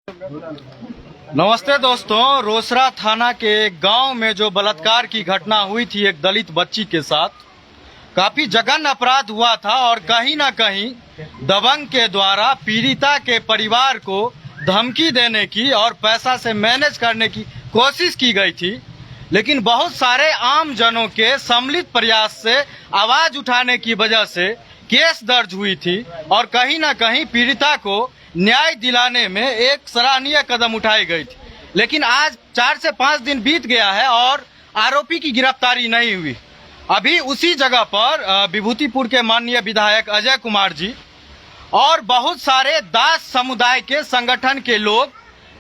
नमस्ते दोस्तों, रोसड़ा थाना के गांव में जो बलात्कार की घटना हुई थी एक दलित बच्ची के साथ, काफी जघन्य अपराध हुआ था और कहीं ना कहीं दबंग के द्वारा पीड़िता के परिवार को धमकी देने की और पैसा से मैनेज करने की कोशिश की गई थी। लेकिन बहुत सारे आम जनों के सम्मिलित प्रयास से आवाज उठाने की वजह से केस दर्ज हुई थी और कहीं ना कहीं पीड़िता को न्याय दिलाने में एक सराहनीय कदम उठाई गई थी। लेकिन आज 4 से 5 दिन बीत गया है और आरोपी की गिरफ्तारी नहीं हुई। अभी उसी जगह पर विभूतिपुर के माननीय विधायक अजय कुमार जी और बहुत सारे दास समुदाय के संगठन के लोग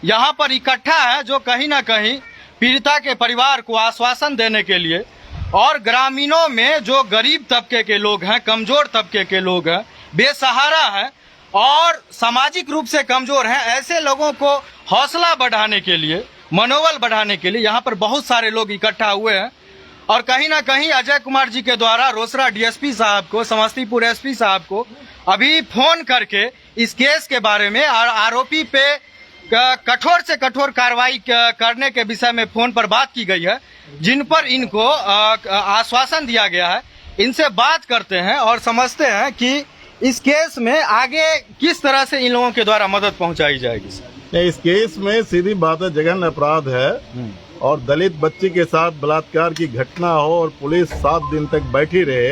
यहाँ पर इकट्ठा हैं, जो कहीं ना कहीं पीड़िता के परिवार को आश्वासन देने के लिए और ग्रामीणों में जो गरीब तबके के लोग हैं, कमजोर तबके के लोग हैं, बेसहारा हैं और सामाजिक रूप से कमजोर हैं, ऐसे लोगों को हौसला बढ़ाने के लिए, मनोबल बढ़ाने के लिए यहाँ पर बहुत सारे लोग इकट्ठा हुए हैं। और कहीं ना कहीं अजय कुमार जी के द्वारा रोसड़ा डीएसपी साहब को, समस्तीपुर एसपी साहब को अभी फोन करके इस केस के बारे में और आरोपी पे कठोर से कठोर कार्रवाई करने के विषय में फोन पर बात की गई है, जिन पर इनको आश्वासन दिया गया है। इनसे बात करते हैं और समझते हैं कि इस केस में आगे किस तरह से इन लोगों के द्वारा मदद पहुंचाई जाएगी। इस केस में सीधी बात है, जघन्य अपराध है और दलित बच्ची के साथ बलात्कार की घटना हो और पुलिस 7 दिन तक बैठी रहे,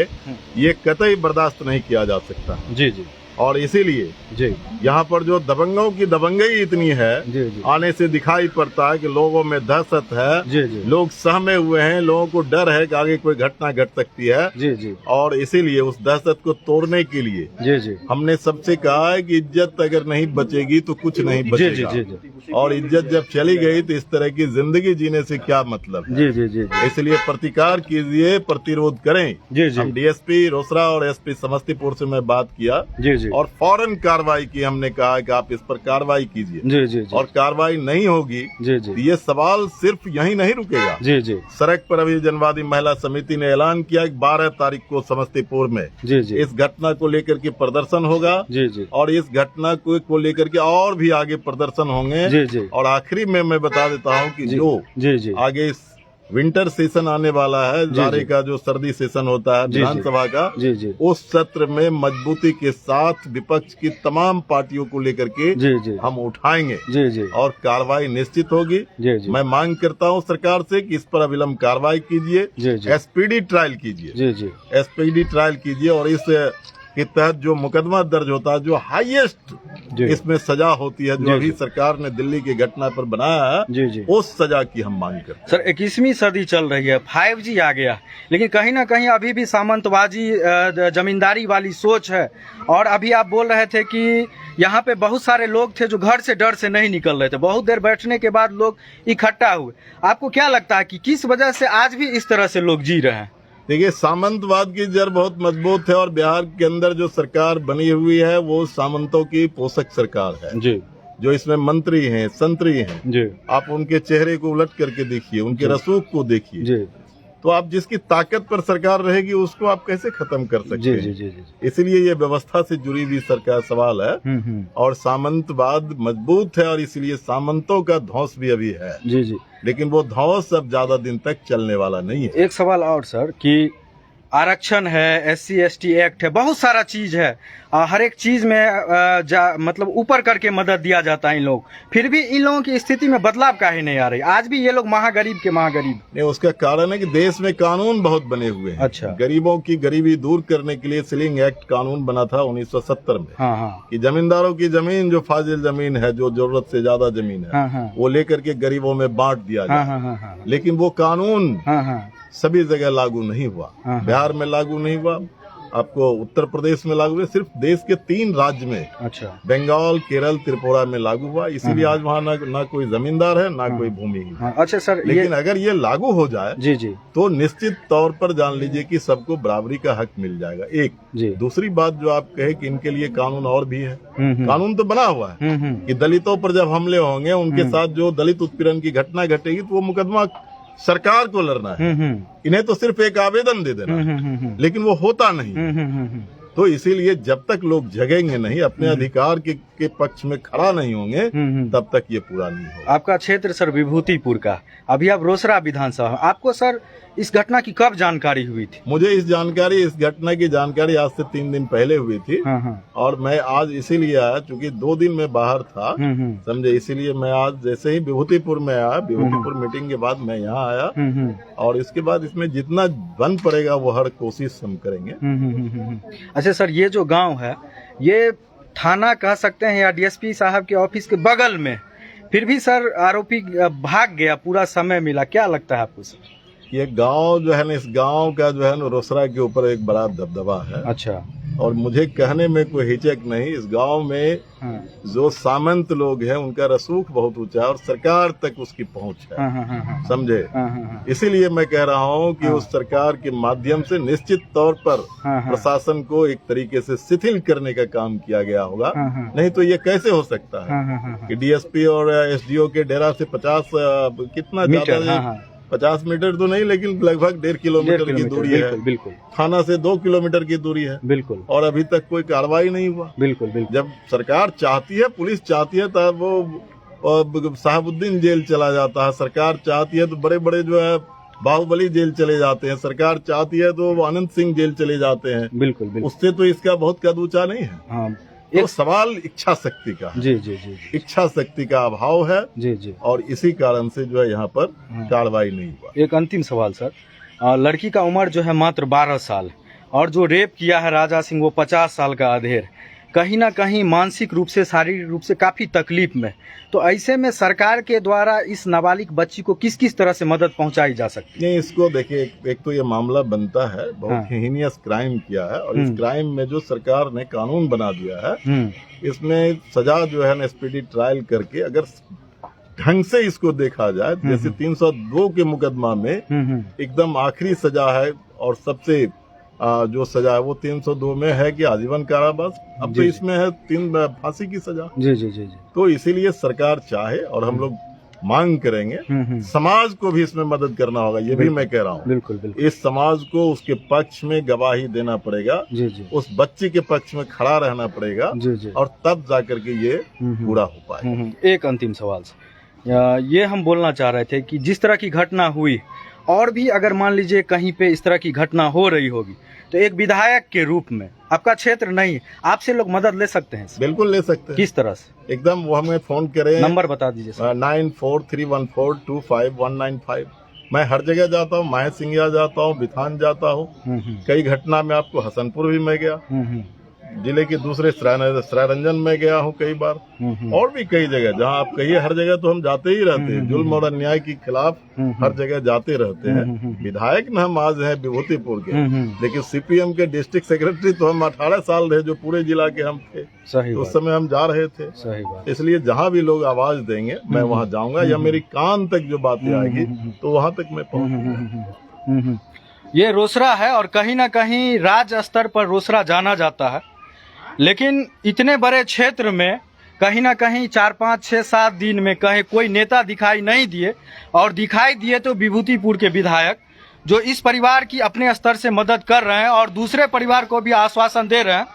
ये कतई बर्दाश्त नहीं किया जा सकता। जी जी। और इसीलिए जी यहाँ पर जो दबंगों की दबंगई इतनी है, जी। आने से दिखाई पड़ता है कि लोगों में दहशत है। जी। लोग सहमे हुए हैं, लोगों को डर है कि आगे कोई घटना घट सकती है। जी। और इसीलिए उस दहशत को तोड़ने के लिए जी। हमने सबसे कहा है कि इज्जत अगर नहीं बचेगी तो कुछ नहीं बचेगा। जी। और इज्जत जब चली गई तो इस तरह की जिंदगी जीने से क्या मतलब है। जी। इसलिए प्रतिकार कीजिए, प्रतिरोध करें। जी। हम डीएसपी रोसड़ा और एसपी समस्तीपुर से मैं बात किया और फौरन कार्रवाई की। हमने कहा कि आप इस पर कार्रवाई कीजिए। जी। और कार्रवाई नहीं होगी तो ये सवाल सिर्फ यहीं नहीं रुकेगा। जी। सड़क पर अभी जनवादी महिला समिति ने ऐलान किया कि 12 तारीख को समस्तीपुर में इस घटना को लेकर के प्रदर्शन होगा। जी। और इस घटना को लेकर के और भी आगे प्रदर्शन होंगे। जी। और आखिरी में मैं बता देता हूँ कि जो आगे विंटर सेशन आने वाला है, जाड़े का जो सर्दी सेशन होता है विधानसभा का, उस सत्र में मजबूती के साथ विपक्ष की तमाम पार्टियों को लेकर के हम उठाएंगे और कार्रवाई निश्चित होगी। मैं मांग करता हूं सरकार से कि इस पर अविलंब कार्रवाई कीजिए, एसपीडी ट्रायल कीजिए, एसपीडी ट्रायल कीजिए और इस के तहत जो मुकदमा दर्ज होता है, जो हाईएस्ट इसमें सजा होती है, जो अभी सरकार ने दिल्ली की घटना पर बनाया है, उस सजा की हम मांग करते हैं। सर, 21वीं सदी चल रही है, 5G आ गया, लेकिन कहीं ना कहीं अभी भी सामंतवादी जमींदारी वाली सोच है। और अभी आप बोल रहे थे कि यहाँ पे बहुत सारे लोग थे जो घर से डर से नहीं निकल रहे थे, बहुत देर बैठने के बाद लोग इकट्ठा हुए। आपको क्या लगता है कि किस वजह से आज भी इस तरह से लोग जी रहे हैं? देखिए, सामंतवाद की जड़ बहुत मजबूत है और बिहार के अंदर जो सरकार बनी हुई है वो सामंतों की पोषक सरकार है जी। जो इसमें मंत्री हैं, संतरी हैं जी। आप उनके चेहरे को उलट करके देखिए, उनके रसूख को देखिए, तो आप जिसकी ताकत पर सरकार रहेगी उसको आप कैसे खत्म कर सकते हैं। जी। इसलिए ये व्यवस्था से जुड़ी हुई सरकार सवाल है और सामंतवाद मजबूत है और इसलिए सामंतों का ध्वंस भी अभी है। जी। लेकिन वो ध्वंस अब ज्यादा दिन तक चलने वाला नहीं है। एक सवाल और सर, कि आरक्षण है, SC ST एक्ट है, बहुत सारा चीज है, हर एक चीज में मतलब ऊपर करके मदद दिया जाता है इन लोग, फिर भी इन लोगों की स्थिति में बदलाव काहे नहीं आ रही? आज भी ये लोग महागरीब के महागरीब। नहीं, उसका कारण है कि देश में कानून बहुत बने हुए हैं। अच्छा। गरीबों की गरीबी दूर करने के लिए सीलिंग एक्ट कानून बना था 1970 में। हाँ। कि जमींदारों की जमीन, जो फाजिल जमीन है, जो जरूरत से ज्यादा जमीन है, वो लेकर के गरीबों में बांट दिया जाए। लेकिन वो कानून सभी जगह लागू नहीं हुआ। बिहार में लागू नहीं हुआ, आपको उत्तर प्रदेश में लागू हुआ, सिर्फ देश के 3 राज्य में, अच्छा, बंगाल, केरल, त्रिपुरा में लागू हुआ। इसीलिए आज वहाँ ना कोई जमींदार है, ना कोई भूमि। अच्छा सर, लेकिन अगर ये लागू हो जाए जी तो निश्चित तौर पर जान लीजिए कि सबको बराबरी का हक मिल जाएगा। एक दूसरी बात जो आप कहे कि इनके लिए कानून और भी है, कानून तो बना हुआ है कि दलितों पर जब हमले होंगे, उनके साथ जो दलित उत्पीड़न की घटना घटेगी तो वो मुकदमा सरकार को लड़ना है। इन्हें तो सिर्फ एक आवेदन दे देना, लेकिन वो होता नहीं। तो इसीलिए जब तक लोग जगेंगे नहीं, अपने अधिकार के पक्ष में खड़ा नहीं होंगे, तब तक ये पूरा नहीं होगा। आपका क्षेत्र सर विभूतिपुर का, अभी आप रोसड़ा विधानसभा, आपको सर इस घटना की कब जानकारी हुई थी? मुझे इस घटना की जानकारी आज से 3 दिन पहले हुई थी। और मैं आज इसीलिए आया चूंकि 2 दिन मैं बाहर था, समझे, इसीलिए मैं आज जैसे ही विभूतिपुर में आया, विभूतिपुर मीटिंग के बाद मैं यहाँ आया, और इसके बाद इसमें जितना बन पड़ेगा वो हर कोशिश हम करेंगे। अच्छा सर, ये जो गांव है ये थाना कह सकते हैं या डीएसपी साहब के ऑफिस के बगल में, फिर भी सर आरोपी भाग गया, पूरा समय मिला, क्या लगता है आपको सर? ये गांव जो है ना, इस गांव का जो है ना रोसड़ा के ऊपर एक बड़ा दबदबा है। अच्छा। और मुझे कहने में कोई हिचक नहीं, इस गांव में जो सामंत लोग हैं उनका रसूख बहुत ऊंचा है और सरकार तक उसकी पहुंच है, समझे। इसीलिए मैं कह रहा हूं कि उस सरकार के माध्यम से निश्चित तौर पर प्रशासन को एक तरीके से शिथिल करने का काम किया गया होगा। नहीं तो ये कैसे हो सकता है कि डीएसपी और एसडीओ के डेरा से 50 कितना ज्यादा 50 मीटर तो नहीं, लेकिन लगभग 1.5 किलोमीटर की दूरी है। बिल्कुल। थाना से 2 किलोमीटर की दूरी है। बिल्कुल। और अभी तक कोई कार्रवाई नहीं हुआ। बिल्कुल। जब सरकार चाहती है, पुलिस चाहती है, तब वो साहबुद्दीन जेल चला जाता है। सरकार चाहती है तो बड़े बड़े जो है बाहुबली जेल चले जाते हैं। सरकार चाहती है तो अनंत सिंह जेल चले जाते हैं। बिल्कुल। उससे तो इसका बहुत कद ऊंचा नहीं है। तो सवाल इच्छा शक्ति का है। जी। इच्छा शक्ति का अभाव है। जी। और इसी कारण से जो है यहाँ पर कार्रवाई नहीं हुआ। एक अंतिम सवाल सर, लड़की का उम्र जो है मात्र 12 साल और जो रेप किया है राजा सिंह वो 50 साल का अधेड़, कहीं ना कहीं मानसिक रूप से, शारीरिक रूप से काफी तकलीफ में, तो ऐसे में सरकार के द्वारा इस नाबालिग बच्ची को किस किस तरह से मदद पहुंचाई जा सकती है? नहीं, इसको देखिए, एक तो ये मामला बनता है, बहुत हीनियस क्राइम किया है, और इस क्राइम में जो सरकार ने कानून बना दिया है, इसमें सजा जो है ना स्पीडी ट्रायल करके अगर ढंग से इसको देखा जाए, जैसे 302 के मुकदमा में एकदम आखिरी सजा है और सबसे जो सजा है वो 302 में है कि आजीवन कारावास, अब तो इसमें है 3 फांसी की सजा। जी। तो इसीलिए सरकार चाहे और हम लोग मांग करेंगे, समाज को भी इसमें मदद करना होगा, ये भी मैं कह रहा हूँ। बिल्कुल। इस समाज को उसके पक्ष में गवाही देना पड़ेगा। जी। उस बच्ची के पक्ष में खड़ा रहना पड़ेगा। जी। और तब जाकर के ये पूरा हो पाए। एक अंतिम सवाल से ये हम बोलना चाह रहे थे कि जिस तरह की घटना हुई और भी अगर मान लीजिए कहीं पे इस तरह की घटना हो रही होगी तो एक विधायक के रूप में, आपका क्षेत्र नहीं, आपसे लोग मदद ले सकते हैं? बिल्कुल ले सकते हैं। किस तरह से? एकदम, वो हमें फोन करें, नंबर बता दीजिए। 9431425195। मैं हर जगह जाता हूँ, माहे सिंगिया जाता हूँ, बिथान जाता हूँ। कई घटना में आपको हसनपुर भी मैं गया, जिले के दूसरे सरायरंजन में गया हूँ कई बार, और भी कई जगह जहाँ आप कहिए, हर जगह तो हम जाते ही रहते हैं। जुल्म और अन्याय के खिलाफ हर जगह जाते रहते हैं। विधायक न हम आज हैं विभूतिपुर के, लेकिन सीपीएम के डिस्ट्रिक्ट सेक्रेटरी तो हम 18 साल रहे, जो पूरे जिला के हम थे। तो उस समय हम जा रहे थे। सही बात। इसलिए जहाँ भी लोग आवाज देंगे मैं वहाँ जाऊंगा, या मेरी कान तक जो बातें आएगी तो वहाँ तक मैं पहुँचूंगा। ये रोसड़ा है और कहीं ना कहीं राज्य स्तर पर रोसड़ा जाना जाता है, लेकिन इतने बड़े क्षेत्र में कहीं ना कहीं 4, 5, 6, 7 दिन में कहीं कोई नेता दिखाई नहीं दिए, और दिखाई दिए तो विभूतिपुर के विधायक जो इस परिवार की अपने स्तर से मदद कर रहे हैं और दूसरे परिवार को भी आश्वासन दे रहे हैं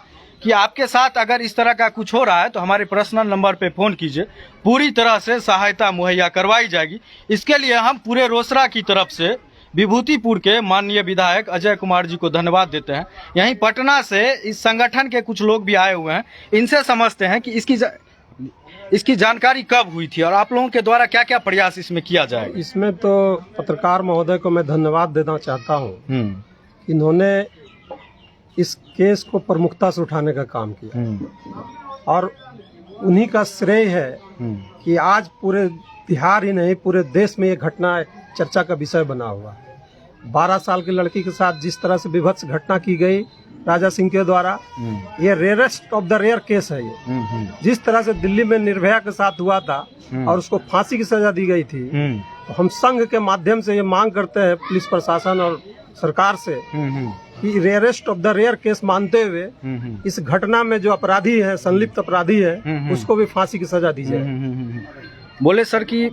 कि आपके साथ अगर इस तरह का कुछ हो रहा है तो हमारे पर्सनल नंबर पे फ़ोन कीजिए, पूरी तरह से सहायता मुहैया करवाई जाएगी। इसके लिए हम पूरे रोसड़ा की तरफ से विभूतिपुर के माननीय विधायक अजय कुमार जी को धन्यवाद देते हैं। यहीं पटना से इस संगठन के कुछ लोग भी आए हुए हैं, इनसे समझते हैं कि इसकी जानकारी कब हुई थी और आप लोगों के द्वारा क्या क्या प्रयास इसमें किया जाएगा। इसमें तो पत्रकार महोदय को मैं धन्यवाद देना चाहता हूँ, इन्होंने इस केस को प्रमुखता से उठाने का काम किया, और उन्हीं का श्रेय है कि आज पूरे बिहार ही नहीं पूरे देश में ये घटना चर्चा का विषय बना हुआ है। 12 साल की लड़की के साथ जिस तरह से विभत्स घटना की गई राजा सिंह के द्वारा, ये rarest of the rare case है। ये जिस तरह से दिल्ली में निर्भया के साथ हुआ था और उसको फांसी की सजा दी गई थी, तो हम संघ के माध्यम से ये मांग करते हैं पुलिस प्रशासन और सरकार से कि rarest of the rare case मानते हुए इस घटना में जो अपराधी है, संलिप्त अपराधी है, उसको भी फांसी की सजा दी जाए। बोले सर कि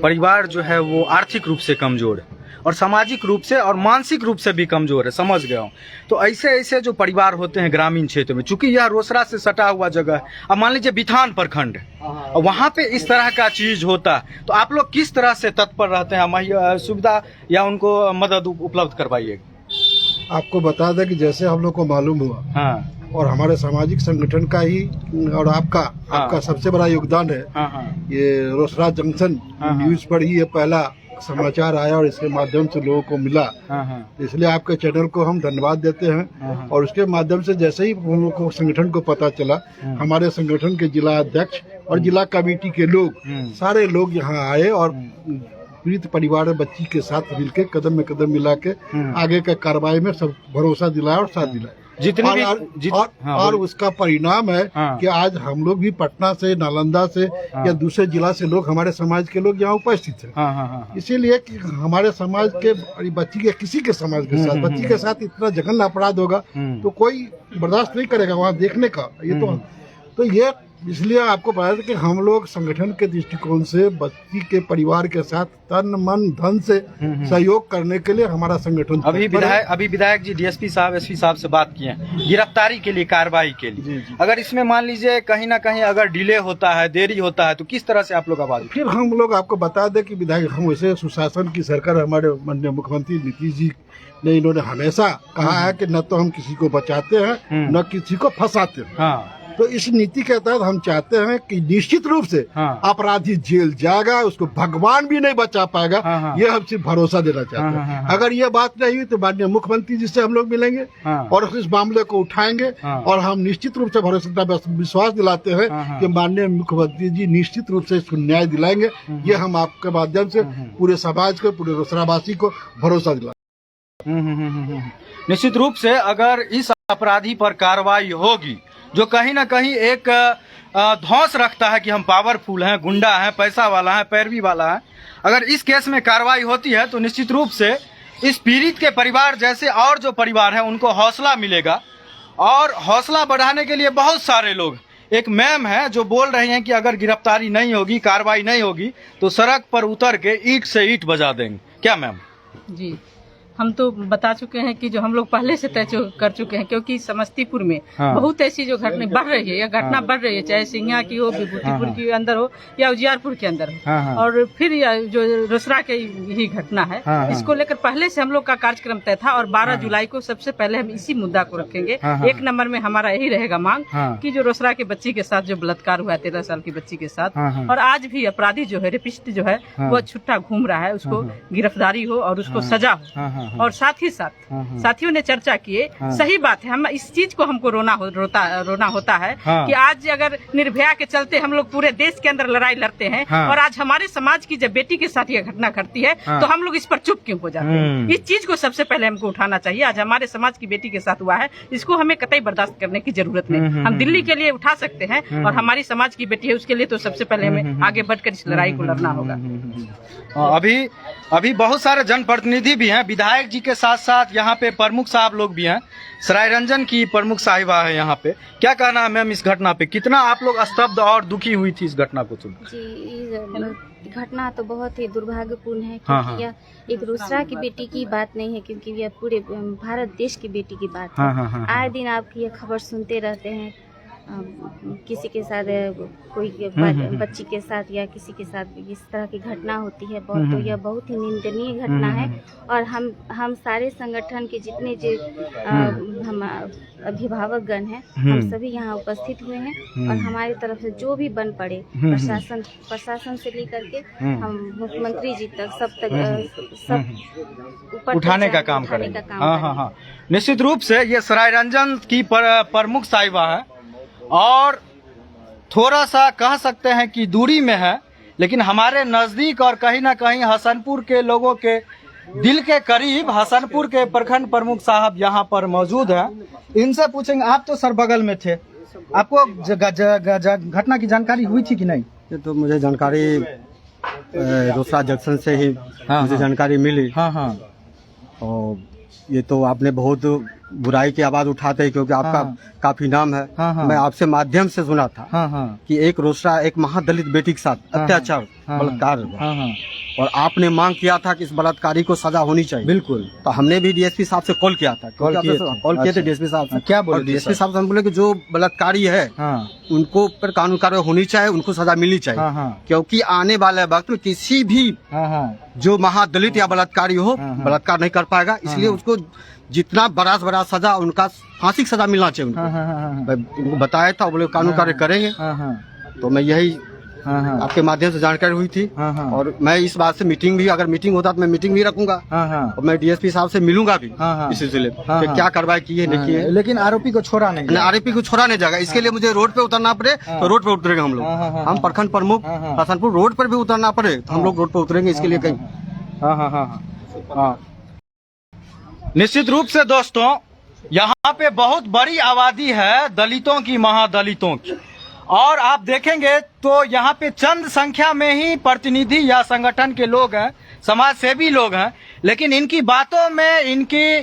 परिवार जो है वो आर्थिक रूप से कमजोर है, और सामाजिक रूप से और मानसिक रूप से भी कमजोर है, समझ गया हूँ। तो ऐसे ऐसे जो परिवार होते हैं ग्रामीण क्षेत्र में, चूंकि यह रोसड़ा से सटा हुआ जगह है, अब मान लीजिए बिथान प्रखंड है, वहाँ पे इस तरह का चीज होता है, तो आप लोग किस तरह से तत्पर रहते हैं सुविधा या उनको मदद उपलब्ध करवाइएगा? आपको बता दें कि जैसे हम लोग को मालूम हुआ, हाँ, और हमारे सामाजिक संगठन का ही और आपका सबसे बड़ा योगदान है। हाँ, ये रोसड़ा जंक्शन न्यूज पर ही ये पहला समाचार आया और इसके माध्यम से लोगों को मिला, इसलिए आपके चैनल को हम धन्यवाद देते हैं। और उसके माध्यम से जैसे ही हम लोग को संगठन को पता चला, हमारे संगठन के जिला अध्यक्ष और जिला कमेटी के लोग, सारे लोग यहाँ आए और पीड़ित परिवार और बच्ची के साथ मिलकर कदम में कदम मिला के आगे के कार्रवाई में सब भरोसा दिलाया और साथ दिलाया। जितनी भी और उसका परिणाम है कि आज हम लोग भी पटना से, नालंदा से या दूसरे जिला से लोग, हमारे समाज के लोग यहाँ उपस्थित हैं। इसीलिए कि हमारे समाज के बच्ची के, किसी के समाज के साथ, बच्ची के साथ इतना जघन्य अपराध होगा तो कोई बर्दाश्त नहीं करेगा वहाँ देखने का। ये तो ये इसलिए आपको पता है कि हम लोग संगठन के दृष्टिकोण से बच्ची के परिवार के साथ तन मन धन से सहयोग करने के लिए हमारा संगठन अभी विधायक जी डीएसपी साहब, एसपी साहब से बात किए हैं गिरफ्तारी के लिए, कार्रवाई के लिए। अगर इसमें मान लीजिए कहीं ना कहीं अगर डिले होता है, देरी होता है, तो किस तरह से आप लोग आवाज? फिर हम लोग आपको बता दें कि विधायक, हम वैसे सुशासन की सरकार, हमारे माननीय मुख्यमंत्री नीतीश जी ने, इन्होंने हमेशा कहा है कि न तो हम किसी को बचाते हैं न किसी को फंसाते हैं। तो इस नीति के तहत हम चाहते हैं कि निश्चित रूप से अपराधी जेल जाएगा, उसको भगवान भी नहीं बचा पाएगा, ये हम सिर्फ भरोसा देना चाहते हैं। अगर ये बात नहीं हुई तो माननीय मुख्यमंत्री जी से हम लोग मिलेंगे और इस मामले को उठाएंगे और हम निश्चित रूप से भरोसा, विश्वास दिलाते हैं कि माननीय मुख्यमंत्री जी निश्चित रूप से इसको न्याय दिलाएंगे। ये हम आपके माध्यम से पूरे समाज को, पूरे रोसड़ावासी को भरोसा दिलाते हैं। निश्चित रूप से अगर इस अपराधी पर कार्रवाई होगी, जो कहीं ना कहीं एक धौंस रखता है कि हम पावरफुल हैं, गुंडा हैं, पैसा वाला है, पैरवी वाला है, अगर इस केस में कार्रवाई होती है तो निश्चित रूप से इस पीड़ित के परिवार जैसे और जो परिवार हैं उनको हौसला मिलेगा। और हौसला बढ़ाने के लिए बहुत सारे लोग, एक मैम है जो बोल रही हैं कि अगर गिरफ्तारी नहीं होगी, कार्रवाई नहीं होगी तो सड़क पर उतर के ईंट से ईंट बजा देंगे। क्या मैम? जी, हम तो बता चुके हैं कि जो हम लोग पहले से तय कर चुके हैं, क्योंकि समस्तीपुर में बहुत ऐसी जो घटना बढ़ रही है या घटना बढ़ रही है, चाहे सिंघिया की हो, विभूतिपुर के अंदर हो या उजियारपुर के अंदर हो, और फिर जो रोसड़ा की ही घटना है, इसको लेकर पहले से हम लोग का कार्यक्रम तय था। और 12 जुलाई को सबसे पहले हम इसी मुद्दा को रखेंगे। 1 नंबर में हमारा यही रहेगा मांग कि जो रोसड़ा की बच्ची के साथ जो बलात्कार हुआ है, 13 साल की बच्ची के साथ, और आज भी अपराधी जो है, रेपिस्ट जो है, वो छुट्टा घूम रहा है, उसको गिरफ्तारी हो और उसको सजा हो। और साथ ही साथ साथियों ने चर्चा किए, सही बात है, हम इस चीज को हमको रोना होता है कि आज अगर निर्भया के चलते हम लोग पूरे देश के अंदर लड़ाई लड़ते हैं और आज हमारे समाज की जब बेटी के साथ यह घटना घटती है तो हम लोग इस पर चुप क्यों हो जाते हैं? इस चीज को सबसे पहले हमको उठाना चाहिए। आज हमारे समाज की बेटी के साथ हुआ है, इसको हमें कतई बर्दाश्त करने की जरूरत नहीं। हम दिल्ली के लिए उठा सकते हैं और हमारी समाज की बेटी है, उसके लिए तो सबसे पहले हमें आगे बढ़कर इस लड़ाई को लड़ना होगा। अभी बहुत सारे जनप्रतिनिधि भी हैं, विधायक जी के साथ साथ यहाँ पे प्रमुख साहब लोग भी हैं। सरायरंजन की प्रमुख साहिबा है यहाँ पे। क्या कहना है मैम इस घटना पे? कितना आप लोग स्तब्ध और दुखी हुई थी इस घटना को सुन? जी, घटना तो बहुत ही दुर्भाग्यपूर्ण है, क्योंकि यह एक रोसड़ा की बेटी की बात नहीं है, क्योंकि यह पूरे भारत देश की बेटी की बात है। आए दिन आपकी यह खबर सुनते रहते हैं, किसी के साथ कोई बच्ची के साथ या किसी के साथ इस तरह की घटना होती है, तो यह बहुत ही निंदनीय घटना है। और हम सारे संगठन के जितने जो हम अभिभावक गण हैं, हम सभी यहाँ उपस्थित हुए हैं और हमारी तरफ से जो भी बन पड़े, प्रशासन से लेकर के हम मुख्यमंत्री जी तक सब ऊपर उठाने का काम करेंगे। हाँ, निश्चित रूप से ये सरायरंजन की प्रमुख साहिबा है और थोड़ा सा कह सकते हैं कि दूरी में है, लेकिन हमारे नजदीक और कहीं ना कहीं हसनपुर के लोगों के दिल के करीब हसनपुर के प्रखंड प्रमुख साहब यहाँ पर मौजूद हैं। इनसे पूछेंगे, आप तो सर बगल में थे, आपको घटना की जानकारी हुई थी कि नहीं? ये तो मुझे जानकारी रोसड़ा जंक्शन से ही मुझे जानकारी मिली। और ये तो आपने बहुत बुराई की आवाज उठाते हैं, क्योंकि आपका काफी नाम है। मैं आपसे माध्यम से सुना था कि एक रोसड़ा, एक महादलित बेटी के साथ अत्याचार, बलात्कार, और आपने मांग किया था कि इस बलात्कारी को सजा होनी चाहिए। बिल्कुल। तो हमने भी डीएसपी साहब से कॉल किया था, कॉल किए थे डीएसपी साहब से। क्या बोले डीएसपी साहब से बोले कि जो बलात्कारी है उनको पर कानून कार्रवाई होनी चाहिए, उनको सजा मिलनी चाहिए, क्योंकि आने वाले वक्त में किसी भी जो महादलित या बलात्कारी हो बलात्कार नहीं कर पाएगा, इसलिए उसको जितना बड़ा से बड़ा सजा, उनका फांसी की सजा मिलना चाहिए उनको। बताया था, बोले कानून कार्य करेंगे। तो मैं यही आपके माध्यम से जानकारी हुई थी, और मैं इस बात से मीटिंग भी, अगर मीटिंग होता तो मैं मीटिंग भी रखूंगा, और मैं डीएसपी साहब से मिलूंगा भी इस सिलसिले में क्या कार्रवाई की है नहीं की है। लेकिन आरोपी को छोड़ा नहीं, आरोपी को छोड़ा नहीं जाएगा। इसके लिए मुझे रोड पे उतरना पड़े तो रोड पे उतरेंगे हम लोग। हम प्रखंड प्रमुख हसनपुर रोड पर भी उतरना पड़े तो हम लोग रोड पे उतरेंगे इसके लिए कहीं। निश्चित रूप से दोस्तों, यहाँ पे बहुत बड़ी आबादी है दलितों की, महादलितों की, और आप देखेंगे तो यहाँ पे चंद संख्या में ही प्रतिनिधि या संगठन के लोग हैं, समाज सेवी लोग हैं, लेकिन इनकी बातों में इनकी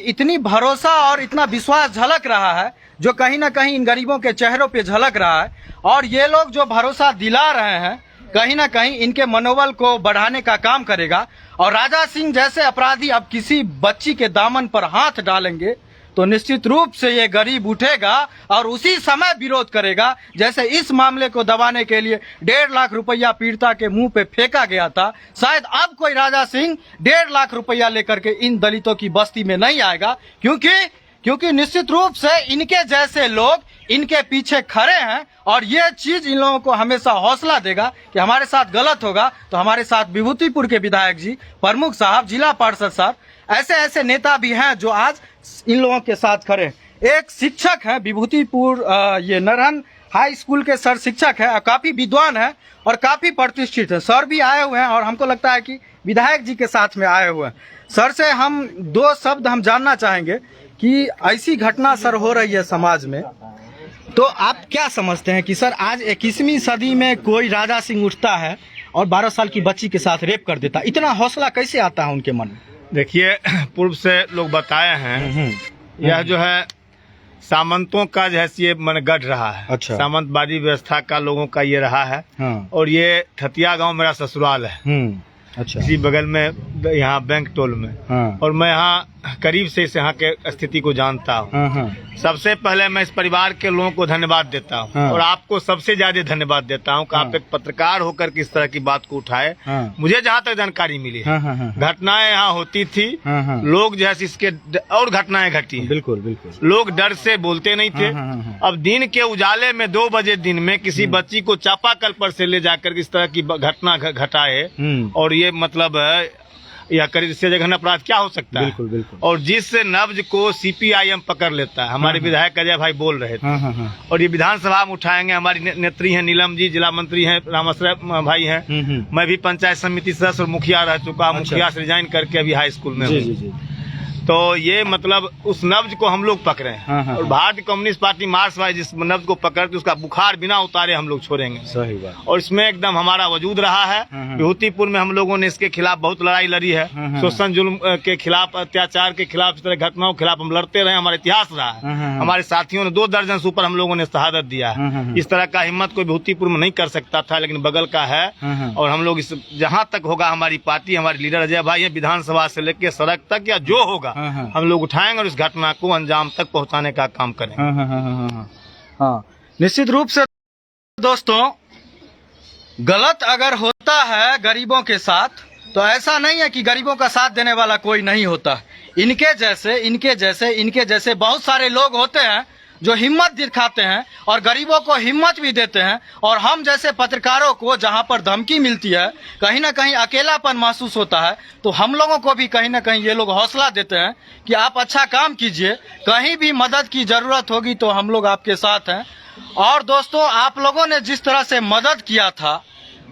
इतनी भरोसा और इतना विश्वास झलक रहा है जो कहीं ना कहीं इन गरीबों के चेहरों पे झलक रहा है। और ये लोग जो भरोसा दिला रहे हैं कहीं ना कहीं इनके मनोबल को बढ़ाने का काम करेगा। और राजा सिंह जैसे अपराधी अब किसी बच्ची के दामन पर हाथ डालेंगे तो निश्चित रूप से ये गरीब उठेगा और उसी समय विरोध करेगा, जैसे इस मामले को दबाने के लिए 1.5 लाख रुपया पीड़िता के मुंह पे फेंका गया था। शायद अब कोई राजा सिंह 1.5 लाख रुपया लेकर के इन दलितों की बस्ती में नहीं आएगा, क्योंकि निश्चित रूप से इनके जैसे लोग इनके पीछे खड़े हैं। और ये चीज इन लोगों को हमेशा हौसला देगा कि हमारे साथ गलत होगा तो हमारे साथ विभूतिपुर के विधायक जी, प्रमुख साहब, जिला पार्षद साहब, ऐसे ऐसे नेता भी हैं जो आज इन लोगों के साथ खड़े हैं। एक शिक्षक हैं विभूतिपुर, ये नरहन हाई स्कूल के सर शिक्षक है, काफी विद्वान है और काफी प्रतिष्ठित है। सर भी आए हुए हैं और हमको लगता है कि विधायक जी के साथ में आए हुए हैं। सर से हम 2 शब्द हम जानना चाहेंगे कि ऐसी घटना सर हो रही है समाज में, तो आप क्या समझते हैं कि सर आज 21वीं सदी में कोई राजा सिंह उठता है और 12 साल की बच्ची के साथ रेप कर देता, इतना हौसला कैसे आता है उनके मन में? देखिए, पूर्व से लोग बताए हैं यह जो है सामंतों का जैसे ये मन गढ़ रहा है। अच्छा। सामंतवादी व्यवस्था का लोगों का ये रहा है। और ये ठतिया गांव मेरा ससुराल है। अच्छा। इसी बगल में यहाँ बैंक टोल में। और मैं यहाँ करीब से इस यहाँ के स्थिति को जानता हूँ। सबसे पहले मैं इस परिवार के लोगों को धन्यवाद देता हूँ और आपको सबसे ज्यादा धन्यवाद देता हूँ कि आप एक पत्रकार होकर के इस तरह की बात को उठाए। मुझे जहाँ तक जानकारी मिली है घटनाएं यहाँ होती थी, लोग जैसे इसके और घटनाएं घटी। बिल्कुल बिल्कुल। लोग डर से बोलते नहीं थे। अब दिन के उजाले में 2 बजे दिन में किसी बच्ची को चापाकल पर से ले जाकर इस तरह की घटना घटाए, और ये मतलब या करीब से जगह अपराध क्या हो सकता है। बिल्कुल बिल्कुल। और जिस नब्ज को सीपीआईएम पकड़ लेता है, हमारे विधायक अजय भाई बोल रहे थे, और ये विधानसभा में उठाएंगे। हमारी नेत्री हैं नीलम जी, जिला मंत्री हैं रामाश्रय भाई हैं, मैं भी पंचायत समिति सदस्य और मुखिया रह चुका। मुखिया से रिजाइन करके अभी हाई स्कूल में हूँ। तो ये मतलब उस नब्ज को हम लोग पकड़े हैं। और भारतीय कम्युनिस्ट पार्टी मार्क्सवादी जिस नब्ज को पकड़ते उसका बुखार बिना उतारे हम लोग छोड़ेंगे। सही बात। और इसमें एकदम हमारा वजूद रहा है। विभूतिपुर में हम लोगों ने इसके खिलाफ बहुत लड़ाई लड़ी है। शोषण जुल्म के खिलाफ, अत्याचार के खिलाफ, इस तरह घटनाओं के खिलाफ हम लड़ते रहे। हमारा इतिहास रहा है। हमारे साथियों ने 2 दर्जन से ऊपर हम लोगों ने शहादत दिया है। इस तरह का हिम्मत कोई विभूतिपुर में नहीं कर सकता था, लेकिन बगल का है। और हम लोग इस जहाँ तक होगा, हमारी पार्टी, हमारे लीडर अजय भाई है, विधानसभा से लेकर सड़क तक या जो होगा हम लोग उठाएंगे और इस घटना को अंजाम तक पहुंचाने का काम करेंगे। हाँ, निश्चित रूप से दोस्तों, गलत अगर होता है गरीबों के साथ तो ऐसा नहीं है कि गरीबों का साथ देने वाला कोई नहीं होता। इनके जैसे बहुत सारे लोग होते हैं जो हिम्मत दिखाते हैं और गरीबों को हिम्मत भी देते हैं। और हम जैसे पत्रकारों को जहां पर धमकी मिलती है, कहीं ना कहीं अकेलापन महसूस होता है, तो हम लोगों को भी कहीं ना कहीं ये लोग हौसला देते हैं कि आप अच्छा काम कीजिए, कहीं भी मदद की जरूरत होगी तो हम लोग आपके साथ हैं। और दोस्तों, आप लोगों ने जिस तरह से मदद किया था,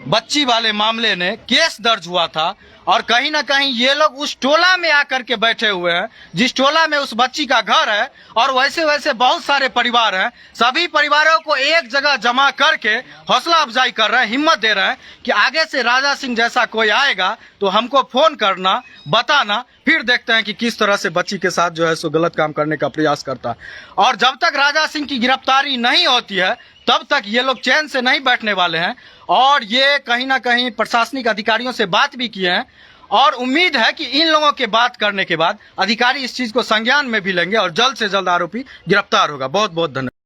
बच्ची वाले मामले ने केस दर्ज हुआ था, और कहीं ना कहीं ये लोग उस टोला में आकर के बैठे हुए हैं जिस टोला में उस बच्ची का घर है। और वैसे वैसे बहुत सारे परिवार हैं, सभी परिवारों को एक जगह जमा करके हौसला अफजाई कर रहे हैं, हिम्मत दे रहे हैं कि आगे से राजा सिंह जैसा कोई आएगा तो हमको फोन करना, बताना, फिर देखते हैं कि किस तरह से बच्ची के साथ जो है सो गलत काम करने का प्रयास करता है। और जब तक राजा सिंह की गिरफ्तारी नहीं होती है तब तक ये लोग चैन से नहीं बैठने वाले हैं। और ये कहीं ना कहीं प्रशासनिक अधिकारियों से बात भी किए हैं और उम्मीद है कि इन लोगों के बात करने के बाद अधिकारी इस चीज को संज्ञान में भी लेंगे और जल्द से जल्द आरोपी गिरफ्तार होगा। बहुत बहुत धन्यवाद।